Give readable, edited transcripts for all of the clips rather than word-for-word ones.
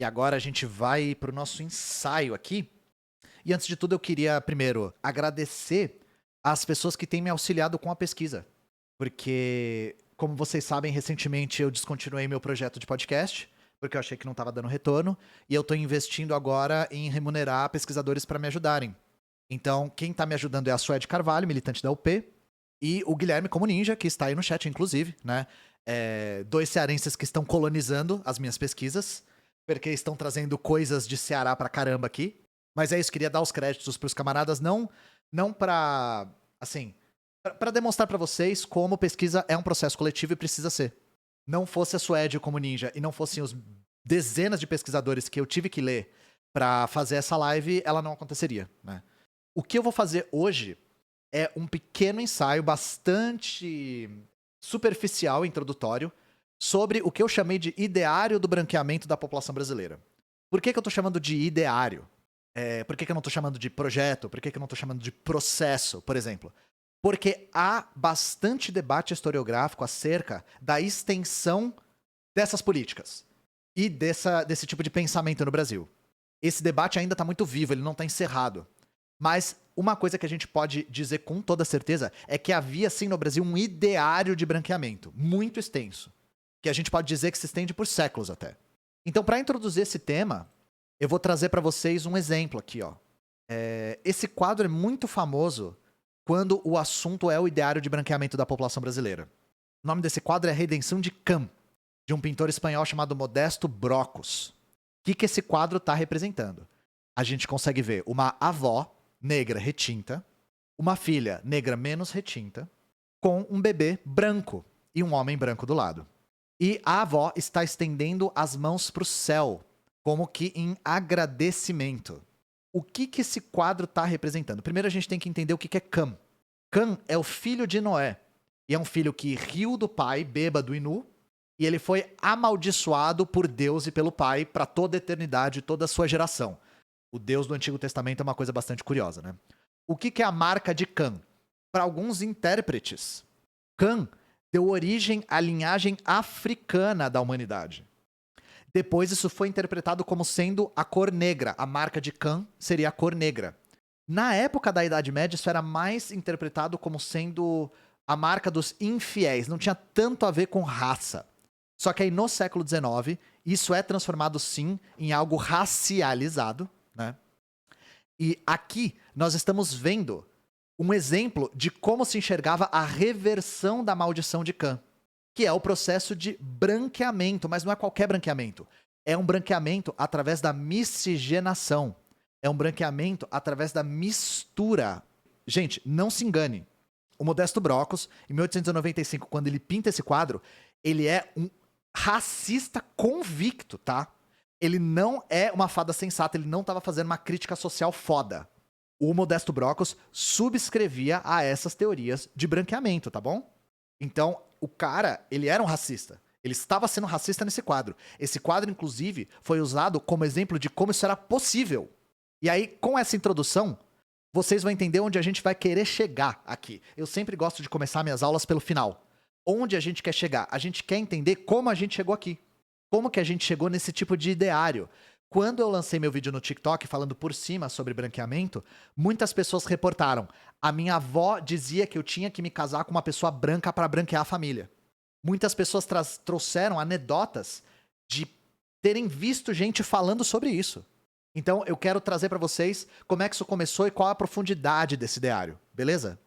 E agora a gente vai para o nosso ensaio aqui. E antes de tudo, eu queria primeiro agradecer às pessoas que têm me auxiliado com a pesquisa. Porque, como vocês sabem, recentemente eu descontinuei meu projeto de podcast, porque eu achei que não estava dando retorno. E eu estou investindo agora em remunerar pesquisadores para me ajudarem. Então, quem está me ajudando é a Suede Carvalho, militante da UP, e o Guilherme como ninja, que está aí no chat, inclusive, né? Dois cearenses que estão colonizando as minhas pesquisas, porque estão trazendo coisas de Ceará pra caramba aqui. Mas é isso, queria dar os créditos pros camaradas, não pra, assim, pra demonstrar pra vocês como pesquisa é um processo coletivo e precisa ser. Não fosse a Suede como ninja e não fossem os dezenas de pesquisadores que eu tive que ler pra fazer essa live, ela não aconteceria, né? O que eu vou fazer hoje é um pequeno ensaio bastante superficial, introdutório, sobre o que eu chamei de ideário do branqueamento da população brasileira. Por que eu tô chamando de ideário? Por que eu não tô chamando de projeto? Por que eu não tô chamando de processo, por exemplo? Porque há bastante debate historiográfico acerca da extensão dessas políticas e desse tipo de pensamento no Brasil. Esse debate ainda está muito vivo, ele não está encerrado. Mas uma coisa que a gente pode dizer com toda certeza é que havia, sim, no Brasil um ideário de branqueamento muito extenso, que a gente pode dizer que se estende por séculos até. Então, para introduzir esse tema, eu vou trazer para vocês um exemplo aqui, ó. Esse quadro é muito famoso quando o assunto é o ideário de branqueamento da população brasileira. O nome desse quadro é A Redenção de Cam, de um pintor espanhol chamado Modesto Brocos. O que esse quadro está representando? A gente consegue ver uma avó negra retinta, uma filha negra menos retinta, com um bebê branco e um homem branco do lado. E a avó está estendendo as mãos para o céu, como que em agradecimento. O que esse quadro está representando? Primeiro a gente tem que entender o que é Cam. Cam é o filho de Noé. E é um filho que riu do pai, bêbado e nu, e ele foi amaldiçoado por Deus e pelo pai para toda a eternidade, toda a sua geração. O Deus do Antigo Testamento é uma coisa bastante curiosa, né? O que é a marca de Cam? Para alguns intérpretes, Cam deu origem à linhagem africana da humanidade. Depois isso foi interpretado como sendo a cor negra. A marca de Cam seria a cor negra. Na época da Idade Média, isso era mais interpretado como sendo a marca dos infiéis. Não tinha tanto a ver com raça. Só que aí no século XIX, isso é transformado sim em algo racializado, né? E aqui nós estamos vendo um exemplo de como se enxergava a reversão da maldição de Cam, que é o processo de branqueamento, mas não é qualquer branqueamento. É um branqueamento através da miscigenação. É um branqueamento através da mistura. Gente, não se engane. O Modesto Brocos, em 1895, quando ele pinta esse quadro, ele é um racista convicto, tá? Ele não é uma fada sensata, ele não estava fazendo uma crítica social foda. O Modesto Brocos subscrevia a essas teorias de branqueamento, tá bom? Então, o cara, ele era um racista. Ele estava sendo racista nesse quadro. Esse quadro, inclusive, foi usado como exemplo de como isso era possível. E aí, com essa introdução, vocês vão entender onde a gente vai querer chegar aqui. Eu sempre gosto de começar minhas aulas pelo final. Onde a gente quer chegar? A gente quer entender como a gente chegou aqui. Como que a gente chegou nesse tipo de ideário. Quando eu lancei meu vídeo no TikTok falando por cima sobre branqueamento, muitas pessoas reportaram: a minha avó dizia que eu tinha que me casar com uma pessoa branca para branquear a família. Muitas pessoas trouxeram anedotas de terem visto gente falando sobre isso. Então eu quero trazer para vocês como é que isso começou e qual a profundidade desse ideário, beleza?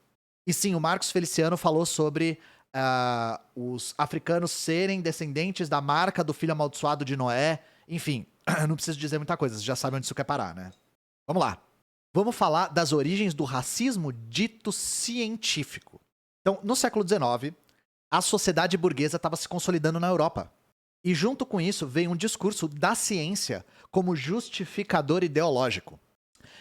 E sim, o Marcos Feliciano falou sobre os africanos serem descendentes da marca do filho amaldiçoado de Noé. Enfim, não preciso dizer muita coisa, vocês já sabem onde isso quer parar, né? Vamos lá. Vamos falar das origens do racismo dito científico. Então, no século XIX, a sociedade burguesa estava se consolidando na Europa. E junto com isso veio um discurso da ciência como justificador ideológico.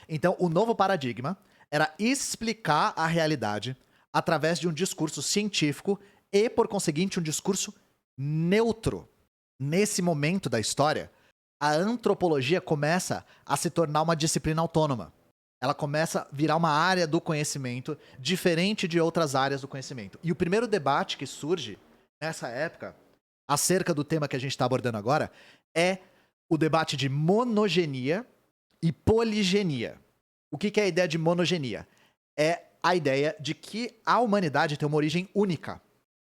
Então, o novo paradigma era explicar a realidade através de um discurso científico e, por conseguinte, um discurso neutro. Nesse momento da história, a antropologia começa a se tornar uma disciplina autônoma. Ela começa a virar uma área do conhecimento diferente de outras áreas do conhecimento. E o primeiro debate que surge nessa época, acerca do tema que a gente está abordando agora, é o debate de monogenia e poligenia. O que é a ideia de monogenia? É a ideia de que a humanidade tem uma origem única.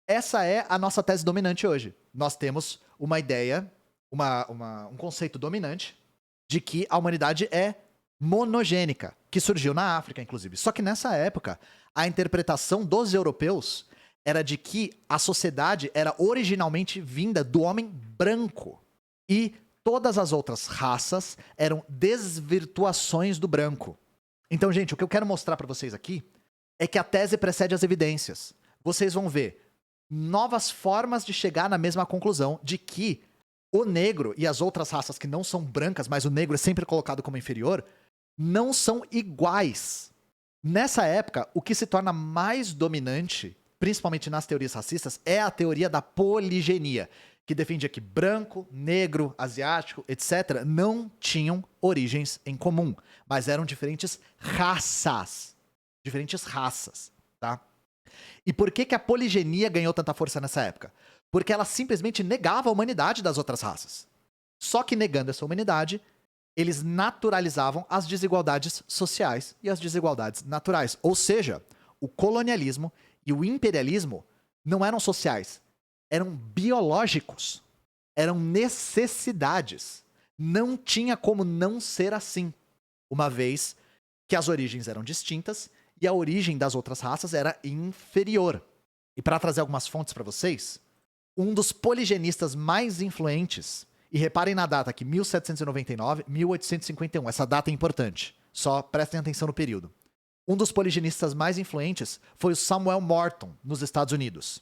Essa é a nossa tese dominante hoje. Nós temos uma ideia, um conceito dominante de que a humanidade é monogênica, que surgiu na África, inclusive. Só que nessa época, a interpretação dos europeus era de que a sociedade era originalmente vinda do homem branco. E todas as outras raças eram desvirtuações do branco. Então, gente, o que eu quero mostrar para vocês aqui é que a tese precede as evidências. Vocês vão ver novas formas de chegar na mesma conclusão de que o negro e as outras raças que não são brancas, mas o negro é sempre colocado como inferior, não são iguais. Nessa época, o que se torna mais dominante, principalmente nas teorias racistas, é a teoria da poligenia, que defendia que branco, negro, asiático, etc., não tinham origens em comum, mas eram diferentes raças. Diferentes raças, tá? E por que a poligenia ganhou tanta força nessa época? Porque ela simplesmente negava a humanidade das outras raças. Só que negando essa humanidade, eles naturalizavam as desigualdades sociais e as desigualdades naturais. Ou seja, o colonialismo e o imperialismo não eram sociais, eram biológicos, eram necessidades. Não tinha como não ser assim, uma vez que as origens eram distintas e a origem das outras raças era inferior. E para trazer algumas fontes para vocês, um dos poligenistas mais influentes, e reparem na data aqui, 1799, 1851, essa data é importante, só prestem atenção no período. Um dos poligenistas mais influentes foi o Samuel Morton, nos Estados Unidos.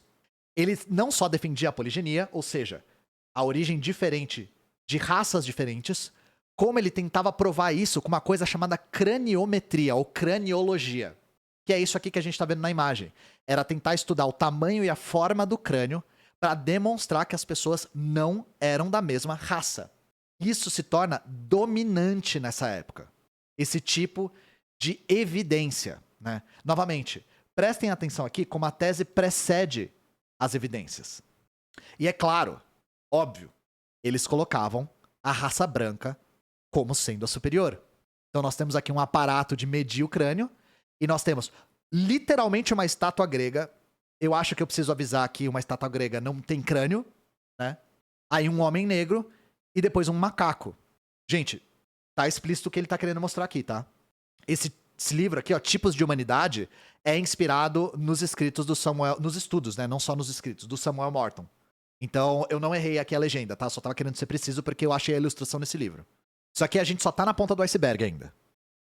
Ele não só defendia a poligenia, ou seja, a origem diferente de raças diferentes, como ele tentava provar isso com uma coisa chamada craniometria, ou craniologia. Que é isso aqui que a gente está vendo na imagem. Era tentar estudar o tamanho e a forma do crânio para demonstrar que as pessoas não eram da mesma raça. Isso se torna dominante nessa época. Esse tipo de evidência, né? Novamente, prestem atenção aqui como a tese precede as evidências. E é claro, óbvio, eles colocavam a raça branca como sendo a superior. Então nós temos aqui um aparato de medir o crânio e nós temos literalmente uma estátua grega. Eu acho que eu preciso avisar que uma estátua grega não tem crânio, né? Aí um homem negro e depois um macaco. Gente, tá explícito o que ele tá querendo mostrar aqui, tá? Esse livro aqui, ó, Tipos de Humanidade, é inspirado nos escritos do Samuel, nos estudos, né? Não só nos escritos, do Samuel Morton. Então, eu não errei aqui a legenda, tá? Só tava querendo ser preciso porque eu achei a ilustração nesse livro. Isso aqui a gente só tá na ponta do iceberg ainda.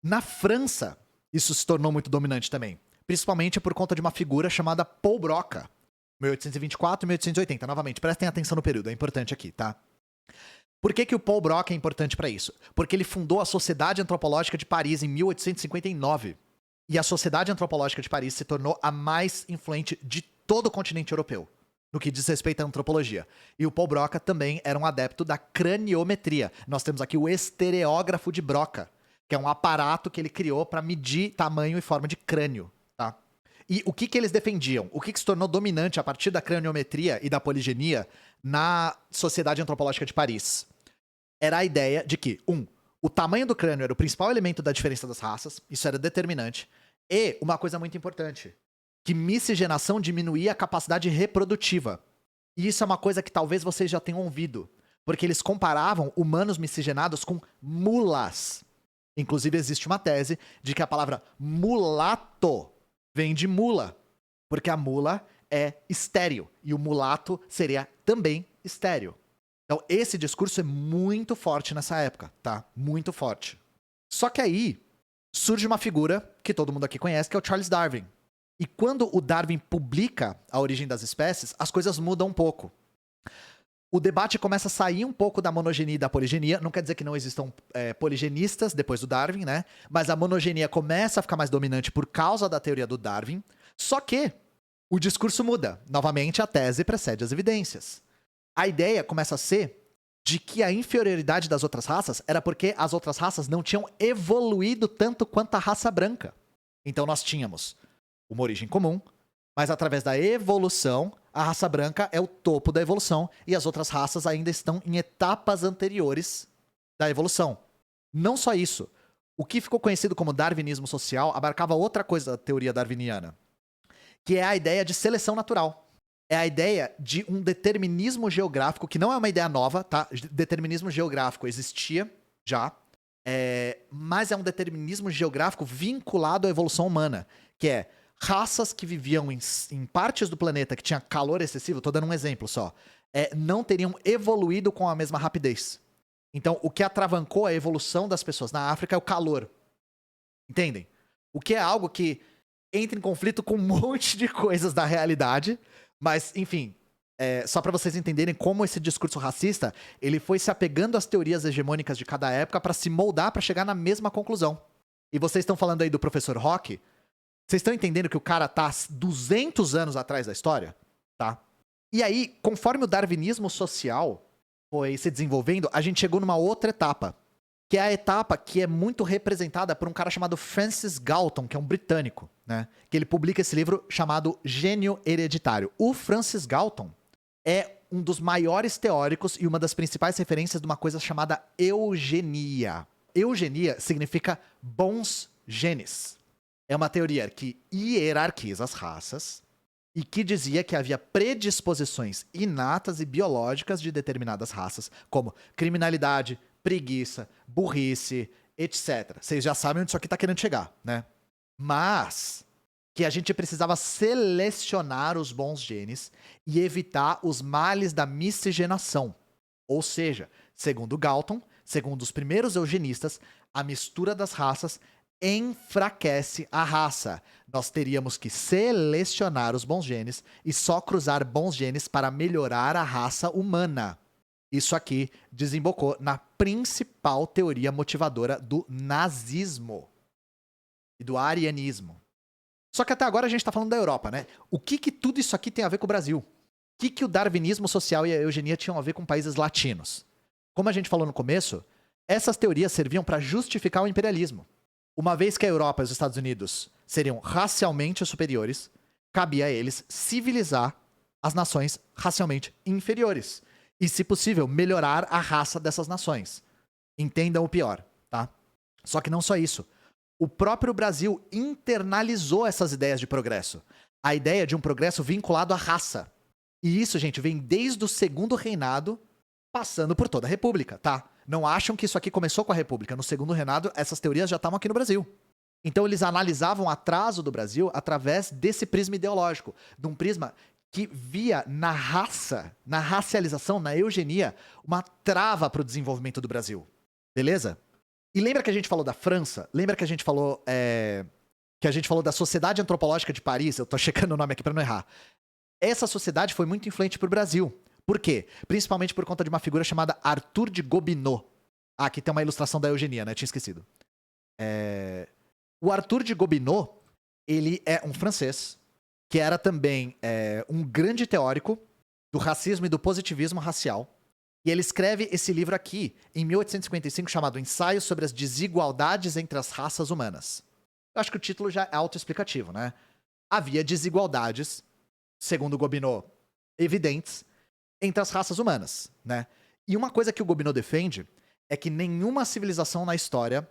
Na França, isso se tornou muito dominante também. Principalmente por conta de uma figura chamada Paul Broca, 1824 e 1880. Novamente, prestem atenção no período, é importante aqui, tá? Por que o Paul Broca é importante para isso? Porque ele fundou a Sociedade Antropológica de Paris em 1859. E a Sociedade Antropológica de Paris se tornou a mais influente de todo o continente europeu, no que diz respeito à antropologia. E o Paul Broca também era um adepto da craniometria. Nós temos aqui o estereógrafo de Broca, que é um aparato que ele criou para medir tamanho e forma de crânio. Tá? E o que eles defendiam? O que se tornou dominante a partir da craniometria e da poligenia na Sociedade Antropológica de Paris? Era a ideia de que, o tamanho do crânio era o principal elemento da diferença das raças, isso era determinante, e uma coisa muito importante, que miscigenação diminuía a capacidade reprodutiva. E isso é uma coisa que talvez vocês já tenham ouvido, porque eles comparavam humanos miscigenados com mulas. Inclusive existe uma tese de que a palavra mulato vem de mula, porque a mula é estéril e o mulato seria também estéril. Então esse discurso é muito forte nessa época, tá? Muito forte. Só que aí surge uma figura que todo mundo aqui conhece, que é o Charles Darwin. E quando o Darwin publica A Origem das Espécies, as coisas mudam um pouco. O debate começa a sair um pouco da monogenia e da poligenia. Não quer dizer que não existam poligenistas depois do Darwin, né? Mas a monogenia começa a ficar mais dominante por causa da teoria do Darwin. Só que o discurso muda. Novamente, a tese precede as evidências. A ideia começa a ser de que a inferioridade das outras raças era porque as outras raças não tinham evoluído tanto quanto a raça branca. Então nós tínhamos uma origem comum, mas através da evolução, a raça branca é o topo da evolução e as outras raças ainda estão em etapas anteriores da evolução. Não só isso. O que ficou conhecido como darwinismo social abarcava outra coisa da teoria darwiniana, que é a ideia de seleção natural. É a ideia de um determinismo geográfico, que não é uma ideia nova, tá? Determinismo geográfico existia já, mas é um determinismo geográfico vinculado à evolução humana, que é raças que viviam em partes do planeta que tinha calor excessivo, tô dando um exemplo só, não teriam evoluído com a mesma rapidez. Então, o que atravancou a evolução das pessoas na África é o calor. Entendem? O que é algo que entra em conflito com um monte de coisas da realidade, mas, enfim, só pra vocês entenderem como esse discurso racista, ele foi se apegando às teorias hegemônicas de cada época pra se moldar pra chegar na mesma conclusão. E vocês estão falando aí do professor Rock, vocês estão entendendo que o cara tá 200 anos atrás da história? Tá? E aí, conforme o darwinismo social foi se desenvolvendo, a gente chegou numa outra etapa, que é a etapa que é muito representada por um cara chamado Francis Galton, que é um britânico, né? Que ele publica esse livro chamado Gênio Hereditário. O Francis Galton é um dos maiores teóricos e uma das principais referências de uma coisa chamada eugenia. Eugenia significa bons genes. É uma teoria que hierarquiza as raças e que dizia que havia predisposições inatas e biológicas de determinadas raças, como criminalidade, preguiça, burrice, etc. Vocês já sabem onde isso aqui tá querendo chegar, né? Mas que a gente precisava selecionar os bons genes e evitar os males da miscigenação. Ou seja, segundo Galton, segundo os primeiros eugenistas, a mistura das raças enfraquece a raça. Nós teríamos que selecionar os bons genes e só cruzar bons genes para melhorar a raça humana. Isso aqui desembocou na principal teoria motivadora do nazismo e do arianismo. Só que até agora a gente está falando da Europa, né? O que tudo isso aqui tem a ver com o Brasil? O que o darwinismo social e a eugenia tinham a ver com países latinos? Como a gente falou no começo, essas teorias serviam para justificar o imperialismo. Uma vez que a Europa e os Estados Unidos seriam racialmente superiores, cabia a eles civilizar as nações racialmente inferiores. E, se possível, melhorar a raça dessas nações. Entendam o pior, tá? Só que não só isso. O próprio Brasil internalizou essas ideias de progresso. A ideia de um progresso vinculado à raça. E isso, gente, vem desde o Segundo Reinado, passando por toda a República, tá? Não acham que isso aqui começou com a República. No Segundo Reinado, essas teorias já estavam aqui no Brasil. Então, eles analisavam o atraso do Brasil através desse prisma ideológico. De um prisma que via na raça, na racialização, na eugenia, uma trava para o desenvolvimento do Brasil. Beleza? E lembra que a gente falou da França? Lembra que a gente falou da Sociedade Antropológica de Paris? Eu tô checando o nome aqui para não errar. Essa sociedade foi muito influente para o Brasil. Por quê? Principalmente por conta de uma figura chamada Arthur de Gobineau. Ah, aqui tem uma ilustração da eugenia, né? Tinha esquecido. O Arthur de Gobineau, ele é um francês que era também um grande teórico do racismo e do positivismo racial. E ele escreve esse livro aqui, em 1855, chamado Ensaio sobre as Desigualdades entre as Raças Humanas. Eu acho que o título já é autoexplicativo, né? Havia desigualdades, segundo Gobineau, evidentes, entre as raças humanas, né? E uma coisa que o Gobineau defende é que nenhuma civilização na história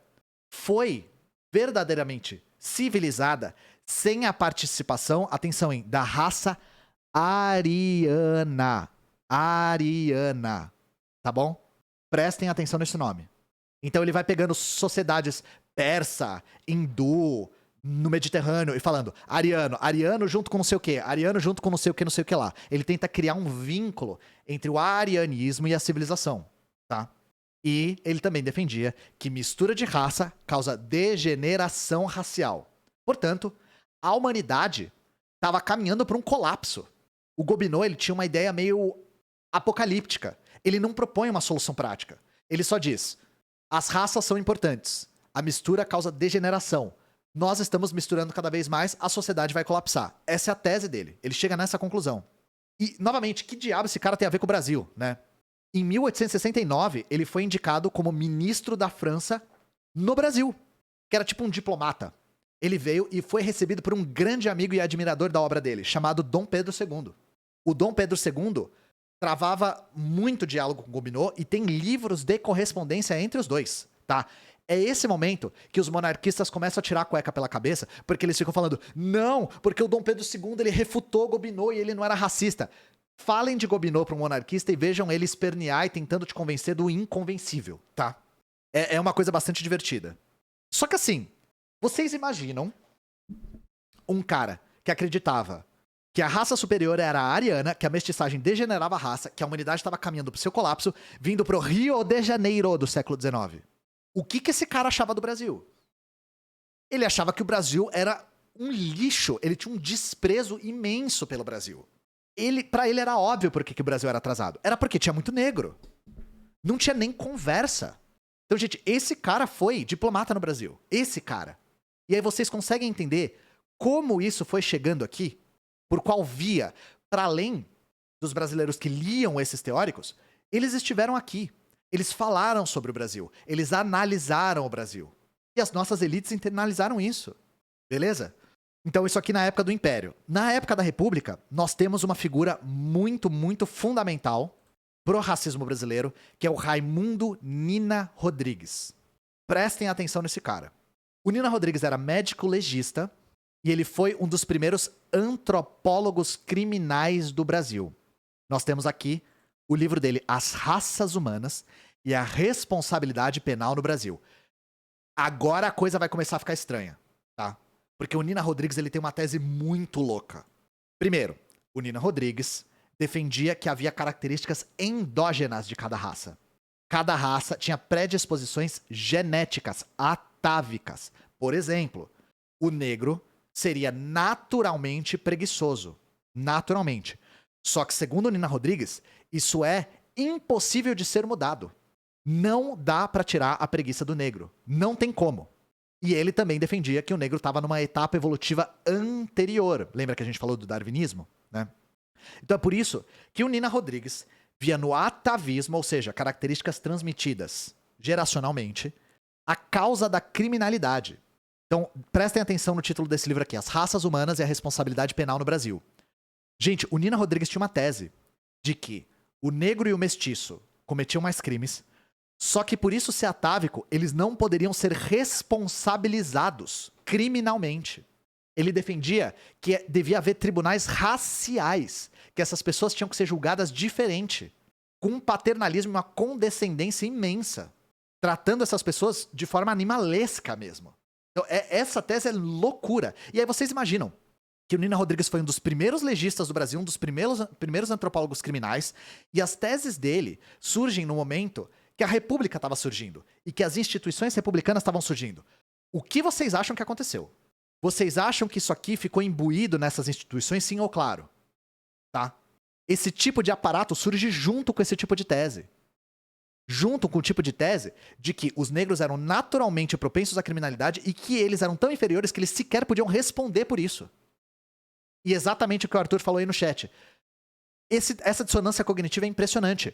foi verdadeiramente civilizada sem a participação, atenção, hein, da raça ariana. Ariana. Tá bom? Prestem atenção nesse nome. Então ele vai pegando sociedades persa, hindu, no Mediterrâneo e falando ariano junto com não sei o que, ariano junto com não sei o que lá. Ele tenta criar um vínculo entre o arianismo e a civilização, tá? E ele também defendia que mistura de raça causa degeneração racial. Portanto, a humanidade estava caminhando para um colapso. O Gobineau, ele tinha uma ideia meio apocalíptica. Ele não propõe uma solução prática. Ele só diz: as raças são importantes. A mistura causa degeneração. Nós estamos misturando cada vez mais, a sociedade vai colapsar. Essa é a tese dele. Ele chega nessa conclusão. E, novamente, que diabo esse cara tem a ver com o Brasil, né? Em 1869, ele foi indicado como ministro da França no Brasil, que era tipo um diplomata. Ele veio e foi recebido por um grande amigo e admirador da obra dele, chamado Dom Pedro II. O Dom Pedro II travava muito diálogo com Gobineau e tem livros de correspondência entre os dois, tá? É esse momento que os monarquistas começam a tirar a cueca pela cabeça, porque eles ficam falando, não, porque o Dom Pedro II ele refutou Gobineau e ele não era racista. Falem de Gobineau para um monarquista e vejam ele espernear e tentando te convencer do inconvencível, tá? É uma coisa bastante divertida. Só que assim, vocês imaginam um cara que acreditava que a raça superior era a ariana, que a mestiçagem degenerava a raça, que a humanidade estava caminhando pro seu colapso, vindo pro Rio de Janeiro do século XIX. O que esse cara achava do Brasil? Ele achava que o Brasil era um lixo, ele tinha um desprezo imenso pelo Brasil. Pra ele era óbvio por que o Brasil era atrasado. Era porque tinha muito negro. Não tinha nem conversa. Então, gente, esse cara foi diplomata no Brasil. Esse cara. E aí vocês conseguem entender como isso foi chegando aqui? Por qual via? Para além dos brasileiros que liam esses teóricos, eles estiveram aqui. Eles falaram sobre o Brasil. Eles analisaram o Brasil. E as nossas elites internalizaram isso. Beleza? Então, isso aqui na época do Império. Na época da República, nós temos uma figura muito, muito fundamental pro racismo brasileiro, que é o Raimundo Nina Rodrigues. Prestem atenção nesse cara. O Nina Rodrigues era médico legista e ele foi um dos primeiros antropólogos criminais do Brasil. Nós temos aqui o livro dele, As Raças Humanas e a Responsabilidade Penal no Brasil. Agora a coisa vai começar a ficar estranha, tá? Porque o Nina Rodrigues ele tem uma tese muito louca. Primeiro, o Nina Rodrigues defendia que havia características endógenas de cada raça. Cada raça tinha predisposições genéticas, atávicas. Por exemplo, o negro seria naturalmente preguiçoso. Naturalmente. Só que, segundo o Nina Rodrigues, isso é impossível de ser mudado. Não dá pra tirar a preguiça do negro. Não tem como. E ele também defendia que o negro estava numa etapa evolutiva anterior. Lembra que a gente falou do darwinismo, né? Então é por isso que o Nina Rodrigues via no atavismo, ou seja, características transmitidas geracionalmente, a causa da criminalidade. Então, prestem atenção no título desse livro aqui, As Raças Humanas e a Responsabilidade Penal no Brasil. Gente, o Nina Rodrigues tinha uma tese de que o negro e o mestiço cometiam mais crimes, só que por isso ser atávico, eles não poderiam ser responsabilizados criminalmente. Ele defendia que devia haver tribunais raciais, que essas pessoas tinham que ser julgadas diferente, com um paternalismo e uma condescendência imensa, tratando essas pessoas de forma animalesca mesmo. Então, essa tese é loucura. E aí vocês imaginam que o Nina Rodrigues foi um dos primeiros legistas do Brasil, um dos primeiros antropólogos criminais, e as teses dele surgem no momento que a República estava surgindo e que as instituições republicanas estavam surgindo. O que vocês acham que aconteceu? Vocês acham que isso aqui ficou imbuído nessas instituições, sim ou claro? Tá? Esse tipo de aparato surge junto com esse tipo de tese. Junto com o tipo de tese de que os negros eram naturalmente propensos à criminalidade e que eles eram tão inferiores que eles sequer podiam responder por isso. E exatamente o que o Arthur falou aí no chat. Essa dissonância cognitiva é impressionante.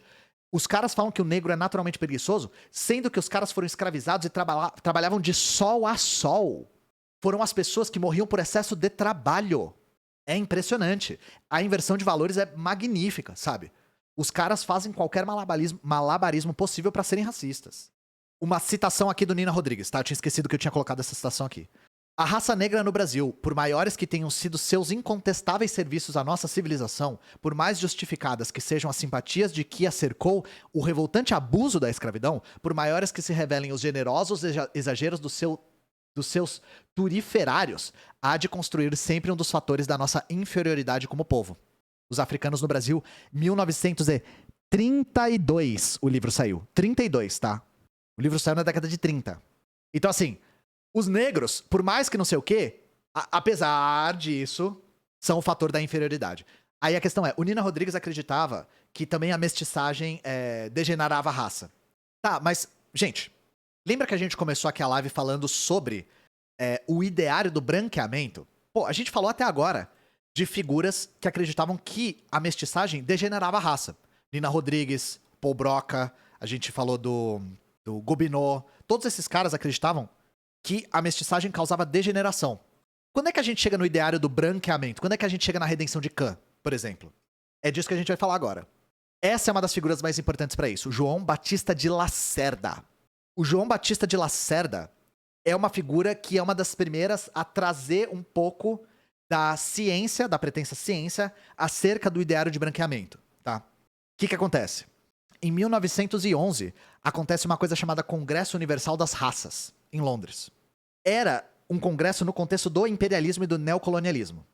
Os caras falam que o negro é naturalmente preguiçoso, sendo que os caras foram escravizados e trabalhavam de sol a sol. Foram as pessoas que morriam por excesso de trabalho. É impressionante. A inversão de valores é magnífica, sabe? Os caras fazem qualquer malabarismo possível pra serem racistas. Uma citação aqui do Nina Rodrigues, tá? Eu tinha esquecido que eu tinha colocado essa citação aqui. A raça negra no Brasil, por maiores que tenham sido seus incontestáveis serviços à nossa civilização, por mais justificadas que sejam as simpatias de que a cercou o revoltante abuso da escravidão, por maiores que se revelem os generosos exageros dos seus turiferários, há de construir sempre um dos fatores da nossa inferioridade como povo. Os africanos no Brasil, 1932 o livro saiu. 32, tá? O livro saiu na década de 30. Então, assim, os negros, por mais que não sei o quê, apesar disso, são o fator da inferioridade. Aí a questão é, o Nina Rodrigues acreditava que também a mestiçagem degenerava a raça. Tá, mas, gente, lembra que a gente começou aqui a live falando sobre o ideário do branqueamento? Pô, a gente falou até agora de figuras que acreditavam que a mestiçagem degenerava a raça. Nina Rodrigues, Paul Broca, a gente falou do Gobineau. Todos esses caras acreditavam que a mestiçagem causava degeneração. Quando é que a gente chega no ideário do branqueamento? Quando é que a gente chega na redenção de Kant, por exemplo? É disso que a gente vai falar agora. Essa é uma das figuras mais importantes para isso, João Batista de Lacerda. O João Batista de Lacerda é uma figura que é uma das primeiras a trazer um pouco da ciência, da pretensa ciência, acerca do ideário de branqueamento, tá? O que acontece? Em 1911, acontece uma coisa chamada Congresso Universal das Raças, em Londres. Era um congresso no contexto do imperialismo e do neocolonialismo.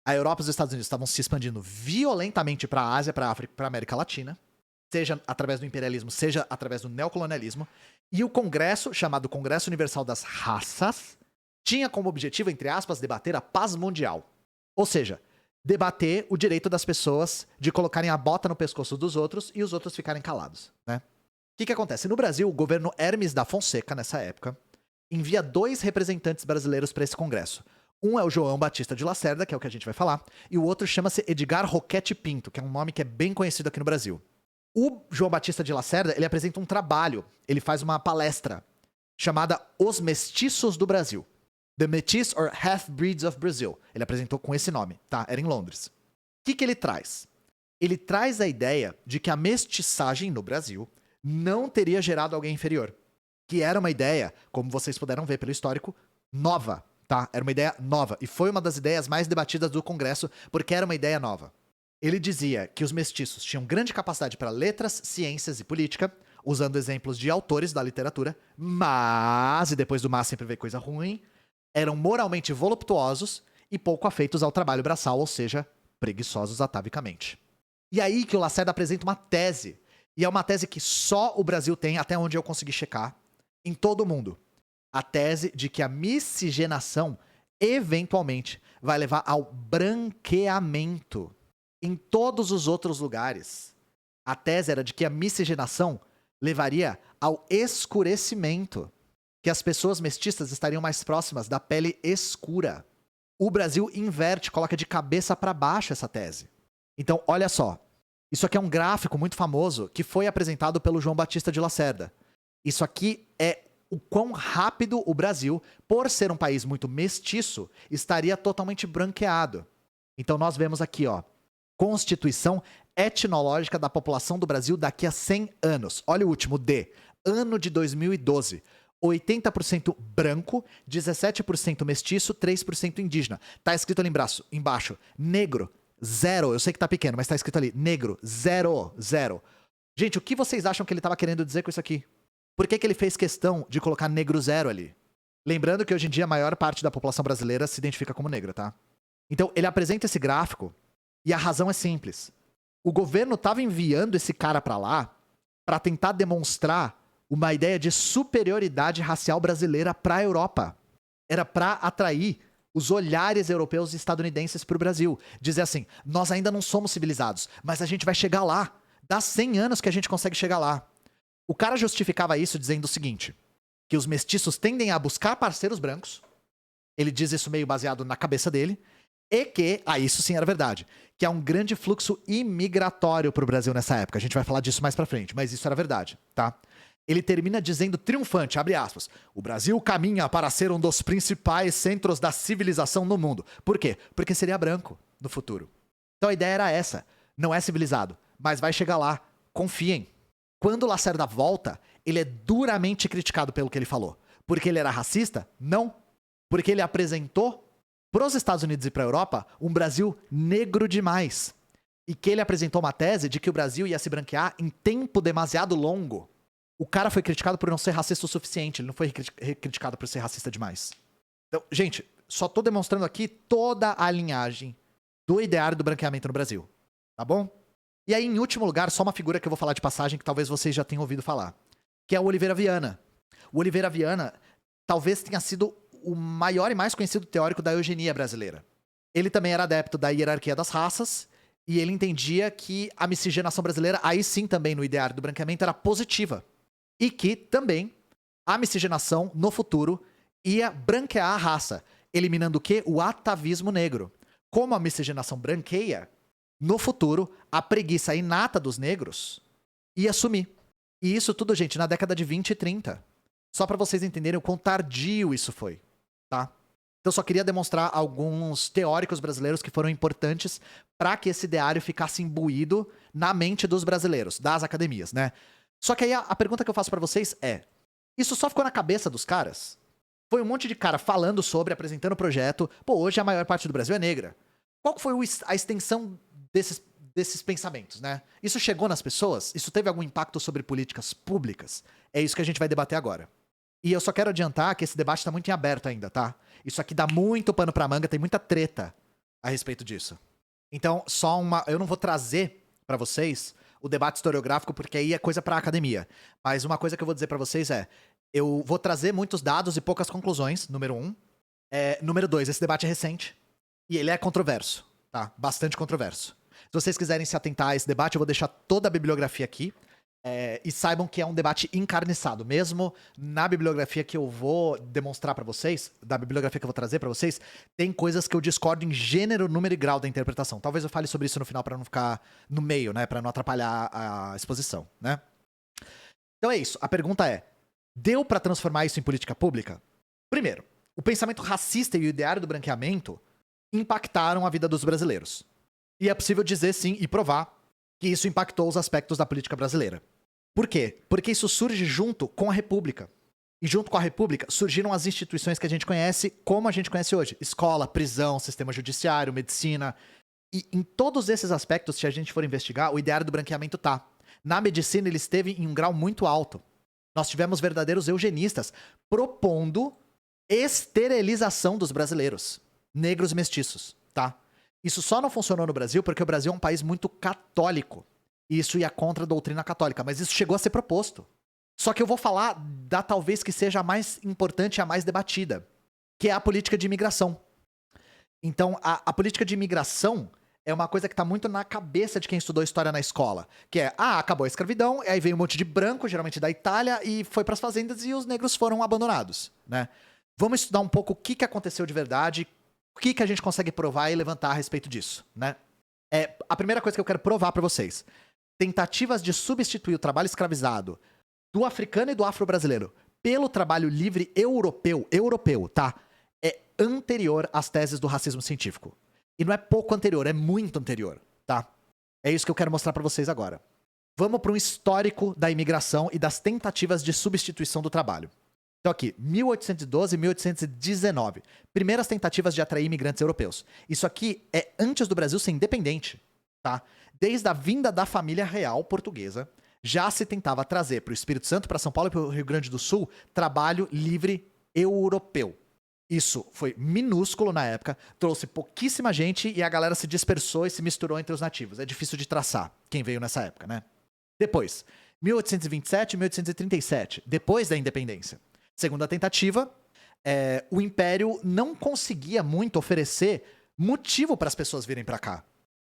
A Europa e os Estados Unidos estavam se expandindo violentamente para a Ásia, para a África e para a América Latina, seja através do imperialismo, seja através do neocolonialismo. E o congresso, chamado Congresso Universal das Raças, tinha como objetivo, entre aspas, debater a paz mundial. Ou seja, debater o direito das pessoas de colocarem a bota no pescoço dos outros e os outros ficarem calados, né? O que acontece? No Brasil, o governo Hermes da Fonseca, nessa época, envia 2 representantes brasileiros para esse congresso. Um é o João Batista de Lacerda, que é o que a gente vai falar, e o outro chama-se Edgar Roquete Pinto, que é um nome que é bem conhecido aqui no Brasil. O João Batista de Lacerda, ele apresenta um trabalho, ele faz uma palestra chamada Os Mestiços do Brasil. The Métis or Half-Breeds of Brazil. Ele apresentou com esse nome, tá? Era em Londres. O que ele traz? Ele traz a ideia de que a mestiçagem no Brasil não teria gerado alguém inferior. Que era uma ideia, como vocês puderam ver pelo histórico, nova, tá? Era uma ideia nova. E foi uma das ideias mais debatidas do Congresso, porque era uma ideia nova. Ele dizia que os mestiços tinham grande capacidade para letras, ciências e política, usando exemplos de autores da literatura, mas, e depois do mas sempre veio coisa ruim, eram moralmente voluptuosos e pouco afeitos ao trabalho braçal, ou seja, preguiçosos atavicamente. E aí que o Lacerda apresenta uma tese, e é uma tese que só o Brasil tem, até onde eu consegui checar, em todo o mundo. A tese de que a miscigenação, eventualmente, vai levar ao branqueamento em todos os outros lugares. A tese era de que a miscigenação levaria ao escurecimento, que as pessoas mestiças estariam mais próximas da pele escura. O Brasil inverte, coloca de cabeça para baixo essa tese. Então, olha só. Isso aqui é um gráfico muito famoso que foi apresentado pelo João Batista de Lacerda. Isso aqui é o quão rápido o Brasil, por ser um país muito mestiço, estaria totalmente branqueado. Então, nós vemos aqui, ó, Constituição etnológica da população do Brasil daqui a 100 anos. Olha o último, D. Ano de 2012. 80% branco, 17% mestiço, 3% indígena. Tá escrito ali embaixo, negro, 0. Eu sei que tá pequeno, mas tá escrito ali, negro, 0, 0. Gente, o que vocês acham que ele tava querendo dizer com isso aqui? Por que ele fez questão de colocar negro 0 ali? Lembrando que hoje em dia a maior parte da população brasileira se identifica como negra, tá? Então, ele apresenta esse gráfico e a razão é simples. O governo tava enviando esse cara pra lá pra tentar demonstrar uma ideia de superioridade racial brasileira para a Europa. Era para atrair os olhares europeus e estadunidenses para o Brasil. Dizer assim, nós ainda não somos civilizados, mas a gente vai chegar lá. Dá 100 anos que a gente consegue chegar lá. O cara justificava isso dizendo o seguinte, que os mestiços tendem a buscar parceiros brancos, ele diz isso meio baseado na cabeça dele, e que, isso sim era verdade, que há um grande fluxo imigratório para o Brasil nessa época. A gente vai falar disso mais para frente, mas isso era verdade, tá? Ele termina dizendo triunfante, abre aspas, o Brasil caminha para ser um dos principais centros da civilização no mundo. Por quê? Porque seria branco no futuro. Então a ideia era essa, não é civilizado, mas vai chegar lá, confiem. Quando o Lacerda volta, ele é duramente criticado pelo que ele falou. Porque ele era racista? Não. Porque ele apresentou para os Estados Unidos e para a Europa um Brasil negro demais. E que ele apresentou uma tese de que o Brasil ia se branquear em tempo demasiado longo. O cara foi criticado por não ser racista o suficiente, ele não foi criticado por ser racista demais. Então, gente, só tô demonstrando aqui toda a linhagem do ideário do branqueamento no Brasil, tá bom? E aí, em último lugar, só uma figura que eu vou falar de passagem que talvez vocês já tenham ouvido falar, que é o Oliveira Viana. O Oliveira Viana talvez tenha sido o maior e mais conhecido teórico da eugenia brasileira. Ele também era adepto da hierarquia das raças, e ele entendia que a miscigenação brasileira, aí sim também no ideário do branqueamento, era positiva. E que, também, a miscigenação, no futuro, ia branquear a raça, eliminando o quê? O atavismo negro. Como a miscigenação branqueia, no futuro, a preguiça inata dos negros ia sumir. E isso tudo, gente, na década de 20 e 30. Só para vocês entenderem o quão tardio isso foi, tá? Então, eu só queria demonstrar alguns teóricos brasileiros que foram importantes para que esse ideário ficasse imbuído na mente dos brasileiros, das academias, né? Só que aí a pergunta que eu faço para vocês é: isso só ficou na cabeça dos caras? Foi um monte de cara falando sobre, apresentando o projeto. Pô, hoje a maior parte do Brasil é negra. Qual foi a extensão desses pensamentos, né? Isso chegou nas pessoas? Isso teve algum impacto sobre políticas públicas? É isso que a gente vai debater agora. E eu só quero adiantar que esse debate tá muito em aberto ainda, tá? Isso aqui dá muito pano pra manga, tem muita treta a respeito disso. Então, eu não vou trazer pra vocês o debate historiográfico, porque aí é coisa pra academia. Mas uma coisa que eu vou dizer pra vocês é: eu vou trazer muitos dados e poucas conclusões, número 1. Número 2, esse debate é recente e ele é controverso, tá? Bastante controverso. Se vocês quiserem se atentar a esse debate, eu vou deixar toda a bibliografia aqui. E saibam que é um debate encarniçado. Mesmo na bibliografia que eu vou demonstrar pra vocês, da bibliografia que eu vou trazer pra vocês, tem coisas que eu discordo em gênero, número e grau da interpretação. Talvez eu fale sobre isso no final pra não ficar no meio, né? Pra não atrapalhar a exposição, né? Então é isso. A pergunta é: deu pra transformar isso em política pública? Primeiro, o pensamento racista e o ideário do branqueamento impactaram a vida dos brasileiros. E é possível dizer sim e provar que isso impactou os aspectos da política brasileira. Por quê? Porque isso surge junto com a República. E junto com a República surgiram as instituições que a gente conhece como a gente conhece hoje. Escola, prisão, sistema judiciário, medicina. E em todos esses aspectos, se a gente for investigar, o ideário do branqueamento tá. Na medicina, ele esteve em um grau muito alto. Nós tivemos verdadeiros eugenistas propondo esterilização dos brasileiros, negros e mestiços, tá? Isso só não funcionou no Brasil porque o Brasil é um país muito católico. E isso ia contra a doutrina católica, mas isso chegou a ser proposto. Só que eu vou falar da talvez que seja a mais importante e a mais debatida, que é a política de imigração. Então, a política de imigração é uma coisa que tá muito na cabeça de quem estudou história na escola. Que é, acabou a escravidão, aí veio um monte de branco, geralmente da Itália, e foi pras fazendas e os negros foram abandonados, né? Vamos estudar um pouco o que aconteceu de verdade, o que a gente consegue provar e levantar a respeito disso, né? A primeira coisa que eu quero provar pra vocês: tentativas de substituir o trabalho escravizado do africano e do afro-brasileiro pelo trabalho livre europeu, tá? É anterior às teses do racismo científico. E não é pouco anterior, é muito anterior, tá? É isso que eu quero mostrar pra vocês agora. Vamos para um histórico da imigração e das tentativas de substituição do trabalho. Então aqui, 1812 e 1819. Primeiras tentativas de atrair imigrantes europeus. Isso aqui é antes do Brasil ser independente, tá? Desde a vinda da família real portuguesa, já se tentava trazer para o Espírito Santo, para São Paulo e para o Rio Grande do Sul trabalho livre europeu. Isso foi minúsculo na época, trouxe pouquíssima gente e a galera se dispersou e se misturou entre os nativos. É difícil de traçar quem veio nessa época, né? Depois, 1827 e 1837, depois da independência. Segunda tentativa, o Império não conseguia muito oferecer motivo para as pessoas virem para cá.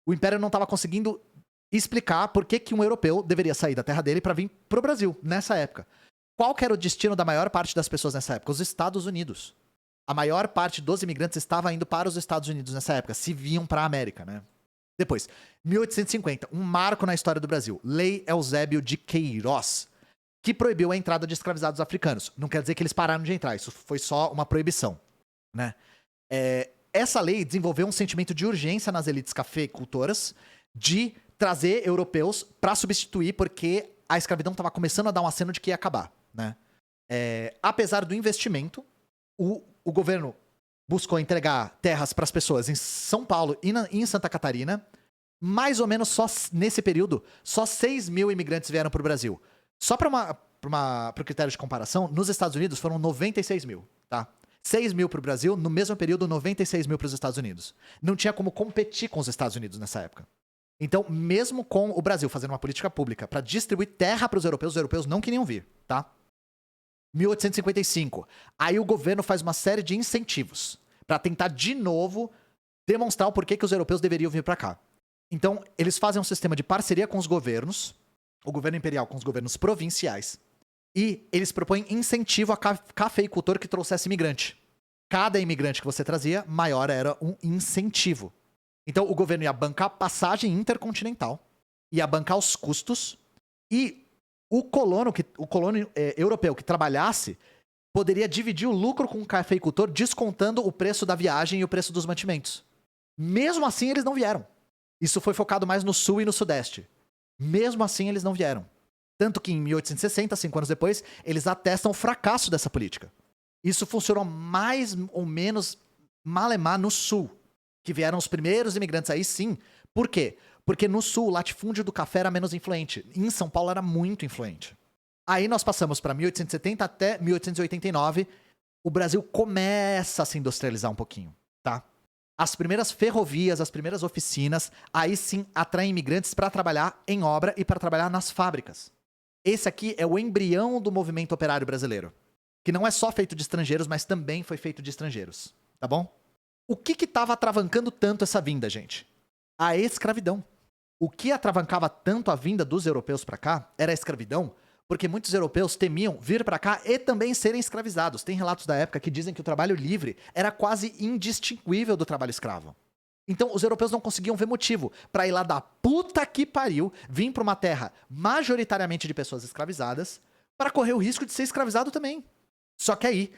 O Império não estava conseguindo explicar por que um europeu deveria sair da terra dele para vir pro Brasil, nessa época. Qual que era o destino da maior parte das pessoas nessa época? Os Estados Unidos. A maior parte dos imigrantes estava indo para os Estados Unidos nessa época, se viam para a América, né? Depois, 1850, um marco na história do Brasil. Lei Eusébio de Queiroz, que proibiu a entrada de escravizados africanos. Não quer dizer que eles pararam de entrar, isso foi só uma proibição, né? Essa lei desenvolveu um sentimento de urgência nas elites cafeicultoras de trazer europeus para substituir, porque a escravidão estava começando a dar um aceno de que ia acabar, né? Apesar do investimento, o governo buscou entregar terras para as pessoas em São Paulo e em Santa Catarina. Mais ou menos só nesse período, só 6 mil imigrantes vieram para o Brasil. Só para o critério de comparação, nos Estados Unidos foram 96 mil, tá? 6 mil para o Brasil, no mesmo período, 96 mil para os Estados Unidos. Não tinha como competir com os Estados Unidos nessa época. Então, mesmo com o Brasil fazendo uma política pública para distribuir terra para os europeus não queriam vir, tá? 1855. Aí o governo faz uma série de incentivos para tentar de novo demonstrar o porquê que os europeus deveriam vir para cá. Então, eles fazem um sistema de parceria com os governos, o governo imperial com os governos provinciais, e eles propõem incentivo a cafeicultor que trouxesse imigrante. Cada imigrante que você trazia, maior era um incentivo. Então, o governo ia bancar passagem intercontinental, ia bancar os custos, e o colono europeu que trabalhasse poderia dividir o lucro com o cafeicultor descontando o preço da viagem e o preço dos mantimentos. Mesmo assim, eles não vieram. Isso foi focado mais no sul e no sudeste. Mesmo assim, eles não vieram. Tanto que em 1860, 5 anos depois, eles atestam o fracasso dessa política. Isso funcionou mais ou menos malemar no sul, que vieram os primeiros imigrantes aí, sim. Por quê? Porque no sul o latifúndio do café era menos influente. Em São Paulo era muito influente. Aí nós passamos para 1870 até 1889. O Brasil começa a se industrializar um pouquinho, tá? As primeiras ferrovias, as primeiras oficinas, aí sim atraem imigrantes para trabalhar em obra e para trabalhar nas fábricas. Esse aqui é o embrião do movimento operário brasileiro, que não é só feito de estrangeiros, mas também foi feito de estrangeiros, tá bom? O que estava atravancando tanto essa vinda, gente? A escravidão. O que atravancava tanto a vinda dos europeus para cá era a escravidão, porque muitos europeus temiam vir para cá e também serem escravizados. Tem relatos da época que dizem que o trabalho livre era quase indistinguível do trabalho escravo. Então, os europeus não conseguiam ver motivo para ir lá da puta que pariu, vir para uma terra majoritariamente de pessoas escravizadas, para correr o risco de ser escravizado também. Só que aí,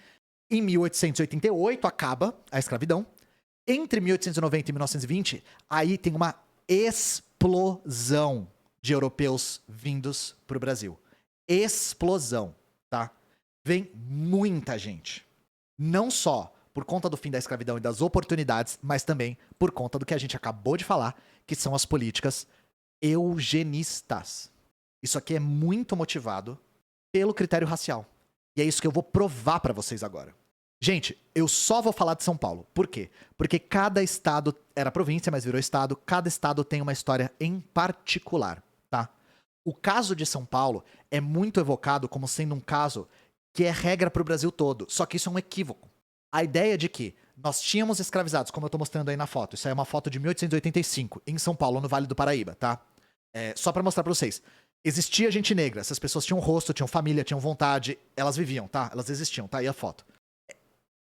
em 1888, acaba a escravidão. Entre 1890 e 1920, aí tem uma explosão de europeus vindos para o Brasil. Explosão, tá? Vem muita gente. Não só por conta do fim da escravidão e das oportunidades, mas também por conta do que a gente acabou de falar, que são as políticas eugenistas. Isso aqui é muito motivado pelo critério racial. E é isso que eu vou provar pra vocês agora. Gente, eu só vou falar de São Paulo. Por quê? Porque cada estado era província, mas virou estado. Cada estado tem uma história em particular, tá? O caso de São Paulo é muito evocado como sendo um caso que é regra pro Brasil todo. Só que isso é um equívoco. A ideia de que nós tínhamos escravizados, como eu tô mostrando aí na foto. Isso aí é uma foto de 1885, em São Paulo, no Vale do Paraíba, tá? Só pra mostrar pra vocês. Existia gente negra. Essas pessoas tinham rosto, tinham família, tinham vontade. Elas viviam, tá? Elas existiam, tá aí a foto.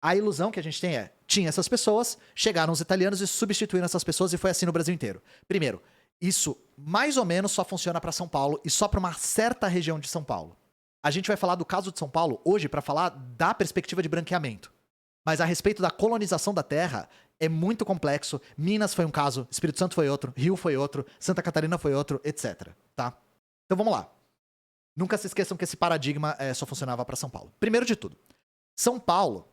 A ilusão que a gente tem tinha essas pessoas, chegaram os italianos e substituíram essas pessoas e foi assim no Brasil inteiro. Primeiro, isso mais ou menos só funciona pra São Paulo e só pra uma certa região de São Paulo. A gente vai falar do caso de São Paulo hoje pra falar da perspectiva de branqueamento. Mas a respeito da colonização da terra, é muito complexo. Minas foi um caso, Espírito Santo foi outro, Rio foi outro, Santa Catarina foi outro, etc. Tá? Então vamos lá. Nunca se esqueçam que esse paradigma só funcionava para São Paulo. Primeiro de tudo, São Paulo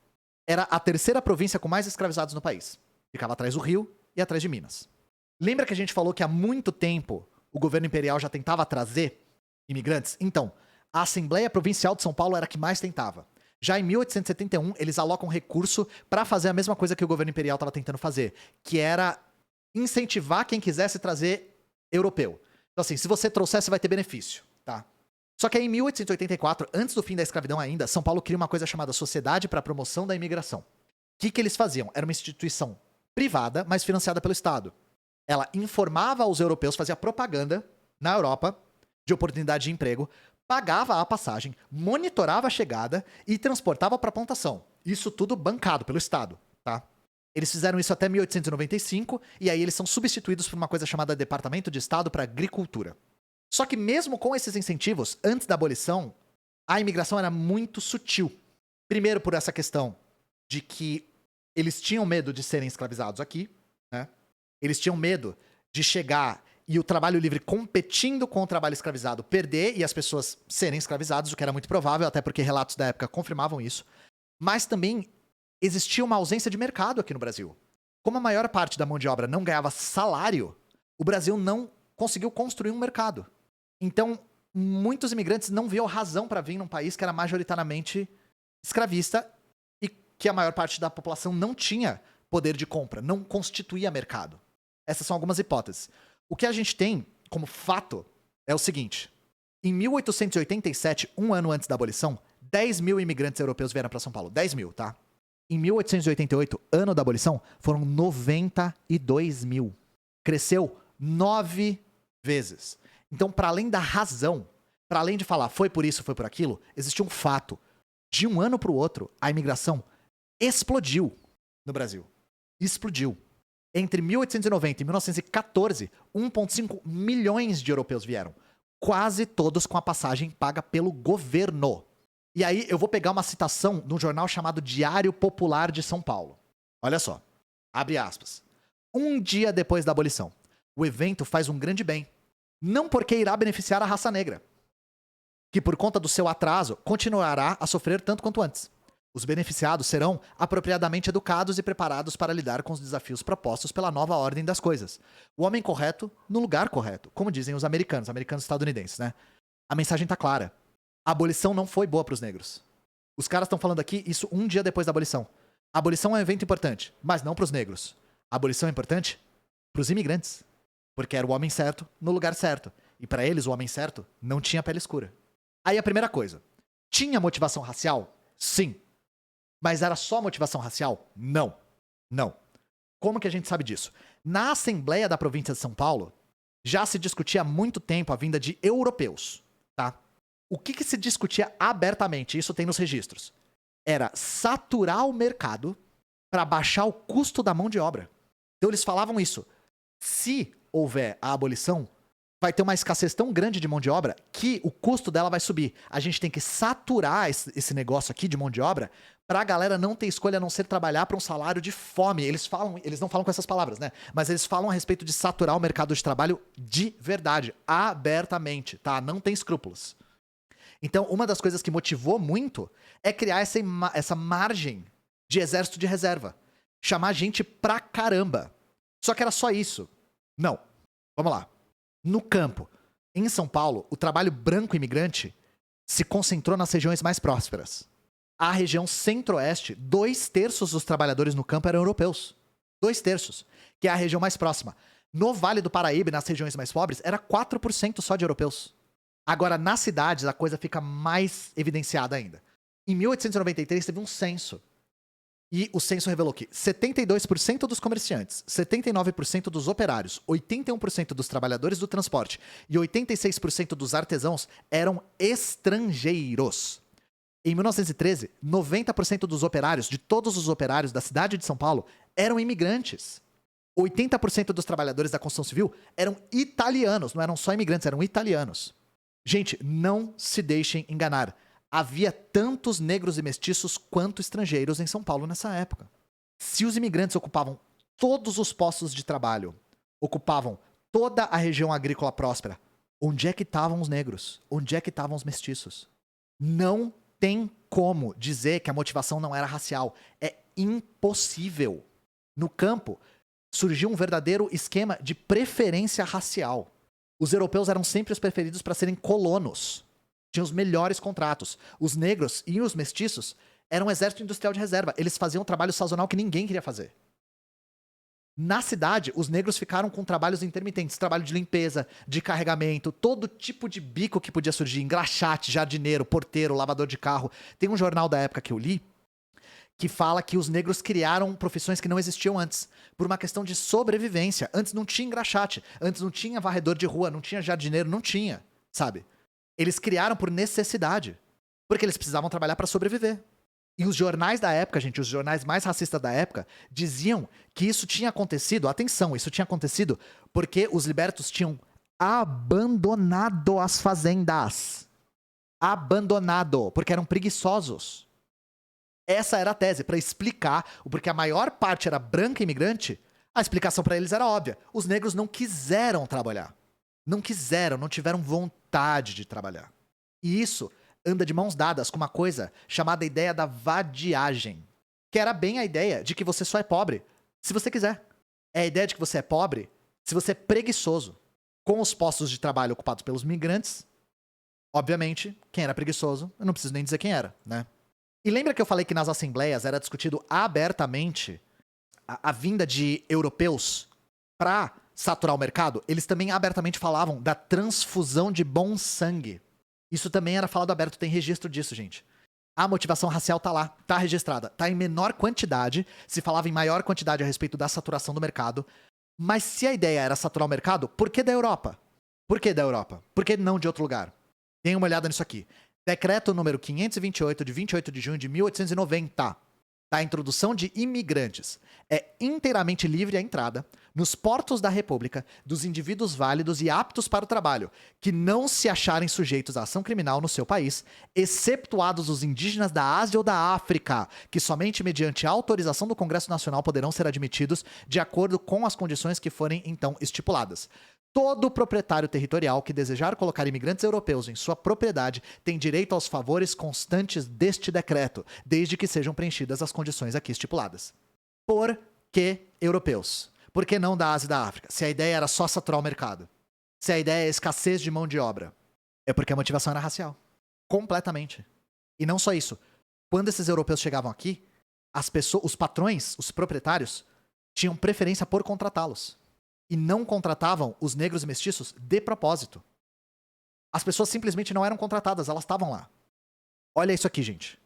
era a terceira província com mais escravizados no país. Ficava atrás do Rio e atrás de Minas. Lembra que a gente falou que há muito tempo o governo imperial já tentava trazer imigrantes? Então, a Assembleia Provincial de São Paulo era a que mais tentava. Já em 1871, eles alocam recurso para fazer a mesma coisa que o governo imperial estava tentando fazer, que era incentivar quem quisesse trazer europeu. Então assim, se você trouxer, você vai ter benefício, tá? Só que aí em 1884, antes do fim da escravidão ainda, São Paulo cria uma coisa chamada Sociedade para a Promoção da Imigração. O que eles faziam? Era uma instituição privada, mas financiada pelo Estado. Ela informava aos europeus, fazia propaganda na Europa de oportunidade de emprego, pagava a passagem, monitorava a chegada e transportava para a plantação. Isso tudo bancado pelo Estado, tá? Eles fizeram isso até 1895 e aí eles são substituídos por uma coisa chamada Departamento de Estado para Agricultura. Só que mesmo com esses incentivos, antes da abolição, a imigração era muito sutil. Primeiro por essa questão de que eles tinham medo de serem escravizados aqui, né? Eles tinham medo de chegar e o trabalho livre competindo com o trabalho escravizado perder e as pessoas serem escravizadas, o que era muito provável, até porque relatos da época confirmavam isso. Mas também existia uma ausência de mercado aqui no Brasil. Como a maior parte da mão de obra não ganhava salário, o Brasil não conseguiu construir um mercado. Então, muitos imigrantes não viam razão para vir num país que era majoritariamente escravista e que a maior parte da população não tinha poder de compra, não constituía mercado. Essas são algumas hipóteses. O que a gente tem como fato é o seguinte. Em 1887, um ano antes da abolição, 10 mil imigrantes europeus vieram para São Paulo. 10 mil, tá? Em 1888, ano da abolição, foram 92 mil. Cresceu 9 vezes. Então, para além da razão, para além de falar foi por isso, foi por aquilo, existe um fato. De um ano para o outro, a imigração explodiu no Brasil. Explodiu. Entre 1890 e 1914, 1,5 milhões de europeus vieram. Quase todos com a passagem paga pelo governo. E aí eu vou pegar uma citação de um jornal chamado Diário Popular de São Paulo. Olha só, abre aspas. Um dia depois da abolição, o evento faz um grande bem. Não porque irá beneficiar a raça negra, que por conta do seu atraso continuará a sofrer tanto quanto antes. Os beneficiados serão apropriadamente educados e preparados para lidar com os desafios propostos pela nova ordem das coisas. O homem correto no lugar correto, como dizem os americanos estadunidenses, né? A mensagem tá clara. A abolição não foi boa para os negros. Os caras estão falando aqui isso um dia depois da abolição. A abolição é um evento importante, mas não para os negros. A abolição é importante para os imigrantes, porque era o homem certo no lugar certo. E para eles, o homem certo não tinha pele escura. Aí a primeira coisa. Tinha motivação racial? Sim. Mas era só motivação racial? Não. Não. Como que a gente sabe disso? Na Assembleia da Província de São Paulo, já se discutia há muito tempo a vinda de europeus, tá? O que se discutia abertamente, isso tem nos registros, era saturar o mercado para baixar o custo da mão de obra. Então eles falavam isso. Se houver a abolição, vai ter uma escassez tão grande de mão de obra que o custo dela vai subir. A gente tem que saturar esse negócio aqui de mão de obra pra galera não ter escolha a não ser trabalhar para um salário de fome. Eles não falam com essas palavras, né? Mas eles falam a respeito de saturar o mercado de trabalho de verdade, abertamente, tá? Não tem escrúpulos. Então, uma das coisas que motivou muito é criar essa margem de exército de reserva. Chamar gente pra caramba. Só que era só isso. Não. Vamos lá. No campo, em São Paulo, o trabalho branco imigrante se concentrou nas regiões mais prósperas. A região centro-oeste, 2/3 dos trabalhadores no campo eram europeus. 2/3, que é a região mais próxima. No Vale do Paraíba, nas regiões mais pobres, era 4% só de europeus. Agora, nas cidades, a coisa fica mais evidenciada ainda. Em 1893, teve um censo. E o censo revelou que 72% dos comerciantes, 79% dos operários, 81% dos trabalhadores do transporte e 86% dos artesãos eram estrangeiros. Em 1913, 90% dos operários, de todos os operários da cidade de São Paulo, eram imigrantes. 80% dos trabalhadores da construção civil eram italianos, não eram só imigrantes, eram italianos. Gente, não se deixem enganar. Havia tantos negros e mestiços quanto estrangeiros em São Paulo nessa época. Se os imigrantes ocupavam todos os postos de trabalho, ocupavam toda a região agrícola próspera, onde é que estavam os negros? Onde é que estavam os mestiços? Não tem como dizer que a motivação não era racial. É impossível. No campo, surgiu um verdadeiro esquema de preferência racial. Os europeus eram sempre os preferidos para serem colonos. Tinham os melhores contratos. Os negros e os mestiços eram um exército industrial de reserva. Eles faziam um trabalho sazonal que ninguém queria fazer. Na cidade, os negros ficaram com trabalhos intermitentes. Trabalho de limpeza, de carregamento, todo tipo de bico que podia surgir. Engraxate, jardineiro, porteiro, lavador de carro. Tem um jornal da época que eu li que fala que os negros criaram profissões que não existiam antes, por uma questão de sobrevivência. Antes não tinha engraxate, antes não tinha varredor de rua, não tinha jardineiro, não tinha, sabe? Eles criaram por necessidade, porque eles precisavam trabalhar para sobreviver. E os jornais da época, gente, os jornais mais racistas da época, diziam que isso tinha acontecido, atenção, isso tinha acontecido porque os libertos tinham abandonado as fazendas. Abandonado, porque eram preguiçosos. Essa era a tese, para explicar, porque a maior parte era branca e imigrante, a explicação para eles era óbvia. Os negros não quiseram trabalhar. Não quiseram, não tiveram vontade de trabalhar. E isso anda de mãos dadas com uma coisa chamada ideia da vadiagem, que era bem a ideia de que você só é pobre se você quiser. É a ideia de que você é pobre se você é preguiçoso. Com os postos de trabalho ocupados pelos migrantes, obviamente, quem era preguiçoso, eu não preciso nem dizer quem era, né? E lembra que eu falei que nas assembleias era discutido abertamente a vinda de europeus para saturar o mercado? Eles também abertamente falavam da transfusão de bom sangue. Isso também era falado aberto, tem registro disso, gente. A motivação racial tá lá, tá registrada. Tá em menor quantidade, se falava em maior quantidade a respeito da saturação do mercado. Mas se a ideia era saturar o mercado, por que da Europa? Por que da Europa? Por que não de outro lugar? Deem uma olhada nisso aqui. Decreto número 528, de 28 de junho de 1890. da introdução de imigrantes. É inteiramente livre a entrada, nos portos da República, dos indivíduos válidos e aptos para o trabalho, que não se acharem sujeitos à ação criminal no seu país, exceptuados os indígenas da Ásia ou da África, que somente mediante autorização do Congresso Nacional poderão ser admitidos de acordo com as condições que forem então estipuladas. Todo proprietário territorial que desejar colocar imigrantes europeus em sua propriedade tem direito aos favores constantes deste decreto, desde que sejam preenchidas as condições aqui estipuladas. Por que europeus? Por que não da Ásia e da África? Se a ideia era só saturar o mercado. Se a ideia é escassez de mão de obra. É porque a motivação era racial. Completamente. E não só isso. Quando esses europeus chegavam aqui, as pessoas, os patrões, os proprietários, tinham preferência por contratá-los. E não contratavam os negros e mestiços de propósito. As pessoas simplesmente não eram contratadas, elas estavam lá. Olha isso aqui, gente.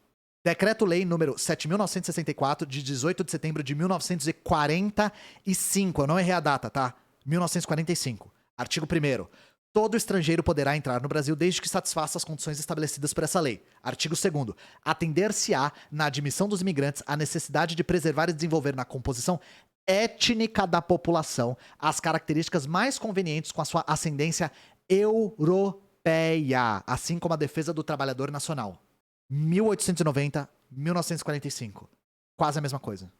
Decreto-Lei número 7.964, de 18 de setembro de 1945. Eu não errei a data, tá? 1945. Artigo 1º. Todo estrangeiro poderá entrar no Brasil desde que satisfaça as condições estabelecidas por essa lei. Artigo 2º. Atender-se-á, na admissão dos imigrantes, a necessidade de preservar e desenvolver na composição étnica da população as características mais convenientes com a sua ascendência europeia, assim como a defesa do trabalhador nacional. 1890, 1945. Quase a mesma coisa.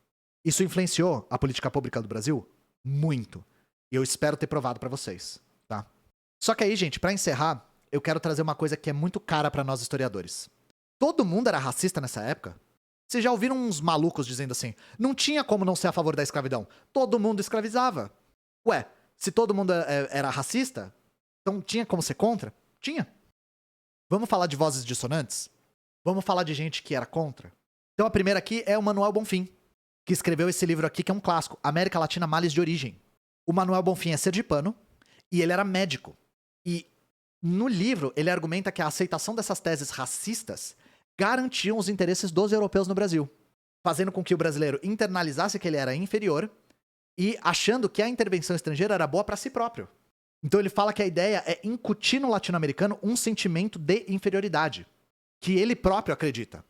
Isso influenciou a política pública do Brasil? Muito. E eu espero ter provado pra vocês, tá? Só que aí, gente, pra encerrar, eu quero trazer uma coisa que é muito cara pra nós historiadores. Todo mundo era racista nessa época? Vocês já ouviram uns malucos dizendo assim, não tinha como não ser a favor da escravidão. Todo mundo escravizava. Ué, se todo mundo era racista, então tinha como ser contra? Tinha. Vamos falar de vozes dissonantes? Vamos falar de gente que era contra? Então a primeira aqui é o Manuel Bonfim, que escreveu esse livro aqui, que é um clássico, América Latina, Males de Origem. O Manuel Bonfim é sergipano e ele era médico. E no livro ele argumenta que a aceitação dessas teses racistas garantiam os interesses dos europeus no Brasil, fazendo com que o brasileiro internalizasse que ele era inferior e achando que a intervenção estrangeira era boa para si próprio. Então ele fala que a ideia é incutir no latino-americano um sentimento de inferioridade, que ele próprio acredita.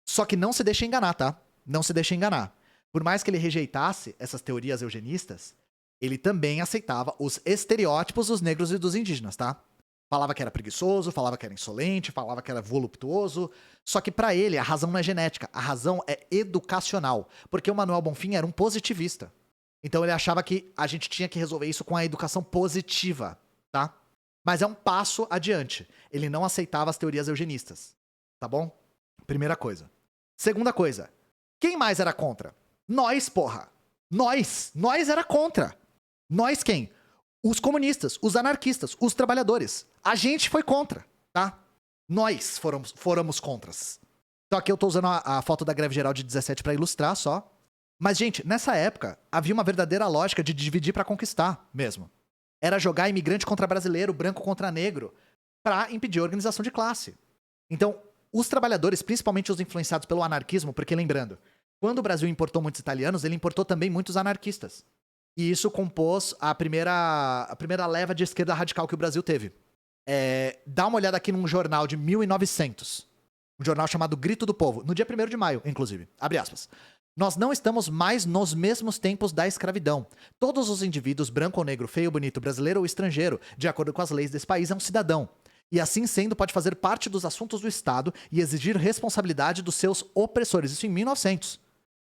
Só que não se deixa enganar, tá? Não se deixa enganar. Por mais que ele rejeitasse essas teorias eugenistas, ele também aceitava os estereótipos dos negros e dos indígenas, tá? Falava que era preguiçoso, falava que era insolente, falava que era voluptuoso. Só que pra ele a razão não é genética, a razão é educacional. Porque o Manuel Bonfim era um positivista. Então ele achava que a gente tinha que resolver isso com a educação positiva, tá? Mas é um passo adiante. Ele não aceitava as teorias eugenistas. Tá bom? Primeira coisa. Segunda coisa. Quem mais era contra? Nós, porra. Nós era contra. Nós quem? Os comunistas, os anarquistas, os trabalhadores. A gente foi contra, tá? Nós fomos contras. Então aqui eu tô usando a foto da greve geral de 17 pra ilustrar só. Mas, gente, nessa época, havia uma verdadeira lógica de dividir pra conquistar mesmo. Era jogar imigrante contra brasileiro, branco contra negro, pra impedir a organização de classe. Então, os trabalhadores, principalmente os influenciados pelo anarquismo, porque lembrando, quando o Brasil importou muitos italianos, ele importou também muitos anarquistas. E isso compôs a primeira leva de esquerda radical que o Brasil teve. Dá uma olhada aqui num jornal de 1900. Um jornal chamado Grito do Povo. No dia 1º de maio, inclusive. Abre aspas. Nós não estamos mais nos mesmos tempos da escravidão. Todos os indivíduos, branco ou negro, feio, bonito, brasileiro ou estrangeiro, de acordo com as leis desse país, é um cidadão. E assim sendo, pode fazer parte dos assuntos do Estado e exigir responsabilidade dos seus opressores. Isso em 1900.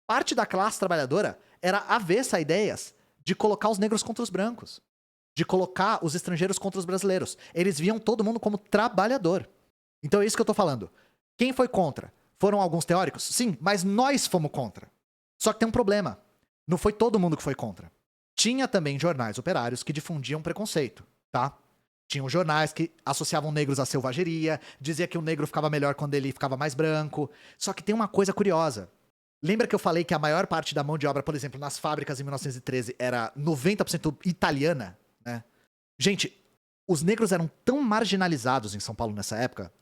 Parte da classe trabalhadora era avessa a ideias de colocar os negros contra os brancos, de colocar os estrangeiros contra os brasileiros. Eles viam todo mundo como trabalhador. Então é isso que eu tô falando. Quem foi contra? Foram alguns teóricos? Sim, mas nós fomos contra. Só que tem um problema. Não foi todo mundo que foi contra. Tinha também jornais operários que difundiam preconceito, tá? Tinham jornais que associavam negros à selvageria, dizia que o negro ficava melhor quando ele ficava mais branco. Só que tem uma coisa curiosa. Lembra que eu falei que a maior parte da mão de obra, por exemplo, nas fábricas em 1913 era 90% italiana, né? Gente, os negros eram tão marginalizados em São Paulo nessa época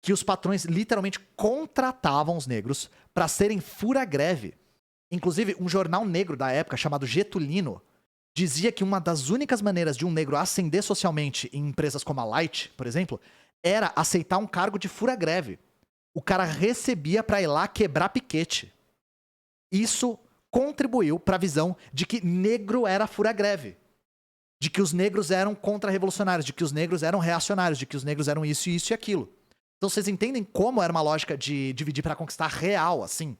que os patrões literalmente contratavam os negros para serem fura-greve. Inclusive, um jornal negro da época chamado Getulino dizia que uma das únicas maneiras de um negro ascender socialmente em empresas como a Light, por exemplo, era aceitar um cargo de fura-greve. O cara recebia pra ir lá quebrar piquete. Isso contribuiu para a visão de que negro era fura-greve. De que os negros eram contra-revolucionários, de que os negros eram reacionários, de que os negros eram isso e aquilo. Então vocês entendem como era uma lógica de dividir para conquistar real, assim?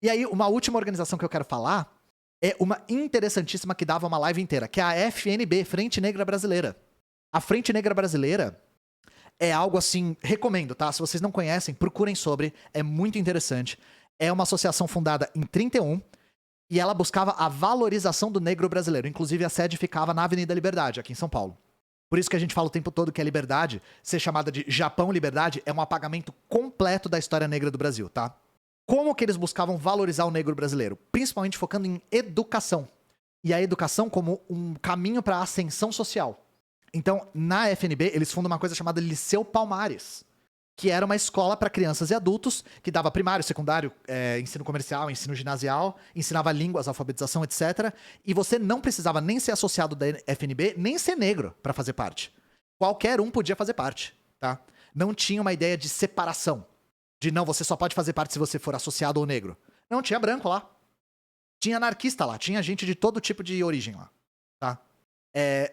E aí, uma última organização que eu quero falar é uma interessantíssima que dava uma live inteira, que é a FNB, Frente Negra Brasileira. A Frente Negra Brasileira é algo assim, recomendo, tá? Se vocês não conhecem, procurem sobre, é muito interessante. É uma associação fundada em 31 e ela buscava a valorização do negro brasileiro. Inclusive, a sede ficava na Avenida Liberdade, aqui em São Paulo. Por isso que a gente fala o tempo todo que a liberdade, ser chamada de Japão Liberdade, é um apagamento completo da história negra do Brasil, tá? Como que eles buscavam valorizar o negro brasileiro? Principalmente focando em educação. E a educação como um caminho para a ascensão social. Então, na FNB, eles fundam uma coisa chamada Liceu Palmares, que era uma escola para crianças e adultos, que dava primário, secundário, ensino comercial, ensino ginasial, ensinava línguas, alfabetização, etc. E você não precisava nem ser associado da FNB, nem ser negro para fazer parte. Qualquer um podia fazer parte, tá? Não tinha uma ideia de separação. De não, você só pode fazer parte se você for associado ou negro. Não, tinha branco lá. Tinha anarquista lá, tinha gente de todo tipo de origem lá, tá?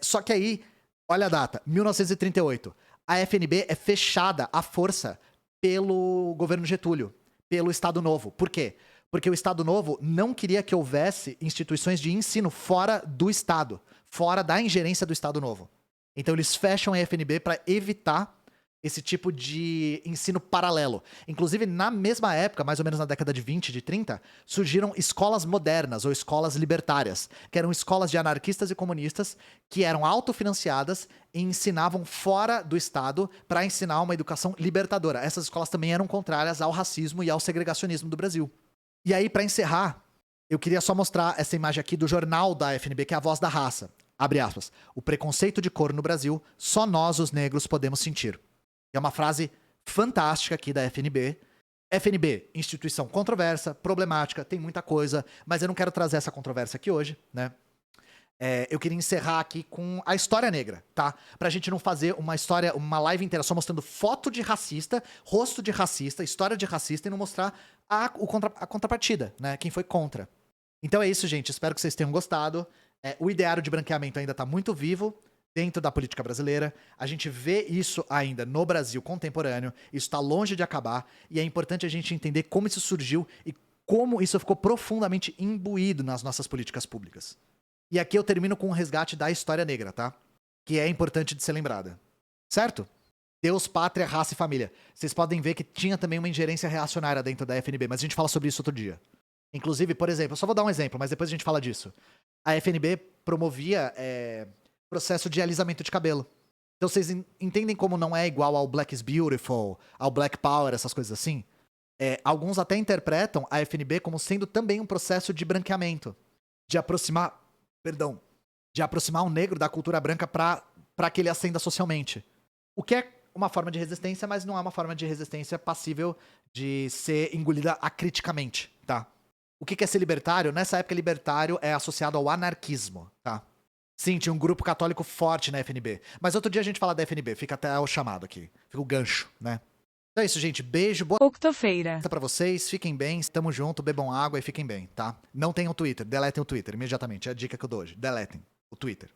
Só que aí, olha a data, 1938. A FNB é fechada à força pelo governo Getúlio, pelo Estado Novo. Por quê? Porque o Estado Novo não queria que houvesse instituições de ensino fora do Estado, fora da ingerência do Estado Novo. Então eles fecham a FNB para evitar esse tipo de ensino paralelo. Inclusive, na mesma época, mais ou menos na década de 20, de 30, surgiram escolas modernas ou escolas libertárias, que eram escolas de anarquistas e comunistas que eram autofinanciadas e ensinavam fora do Estado para ensinar uma educação libertadora. Essas escolas também eram contrárias ao racismo e ao segregacionismo do Brasil. E aí, para encerrar, eu queria só mostrar essa imagem aqui do jornal da FNB, que é a Voz da Raça. Abre aspas. O preconceito de cor no Brasil, só nós, os negros, podemos sentir. É uma frase fantástica aqui da FNB. FNB, instituição controversa, problemática, tem muita coisa, mas eu não quero trazer essa controvérsia aqui hoje, né? Eu queria encerrar aqui com a história negra, tá? Pra gente não fazer uma live inteira só mostrando foto de racista, rosto de racista, história de racista e não mostrar a contrapartida, né? Quem foi contra. Então é isso, gente. Espero que vocês tenham gostado. O ideário de branqueamento ainda tá muito vivo dentro da política brasileira. A gente vê isso ainda no Brasil contemporâneo. Isso está longe de acabar. E é importante a gente entender como isso surgiu e como isso ficou profundamente imbuído nas nossas políticas públicas. E aqui eu termino com um resgate da história negra, tá? Que é importante de ser lembrada. Certo? Deus, pátria, raça e família. Vocês podem ver que tinha também uma ingerência reacionária dentro da FNB, mas a gente fala sobre isso outro dia. Inclusive, por exemplo, eu só vou dar um exemplo, mas depois a gente fala disso. A FNB promovia processo de alisamento de cabelo. Então vocês entendem como não é igual ao Black is Beautiful, ao Black Power, essas coisas assim? Alguns até interpretam a FNB como sendo também um processo de branqueamento. De aproximar o negro da cultura branca para que ele ascenda socialmente. O que é uma forma de resistência, mas não é uma forma de resistência passível de ser engolida acriticamente, tá? O que é ser libertário? Nessa época, libertário é associado ao anarquismo, tá? Sim, tinha um grupo católico forte na FNB. Mas outro dia a gente fala da FNB, fica até o chamado aqui. Fica o gancho, né? Então é isso, gente. Beijo, boa Octofeira. pra vocês. Fiquem bem, estamos junto, bebam água e fiquem bem, tá? Não tenham Twitter, deletem o Twitter imediatamente. É a dica que eu dou hoje. Deletem o Twitter.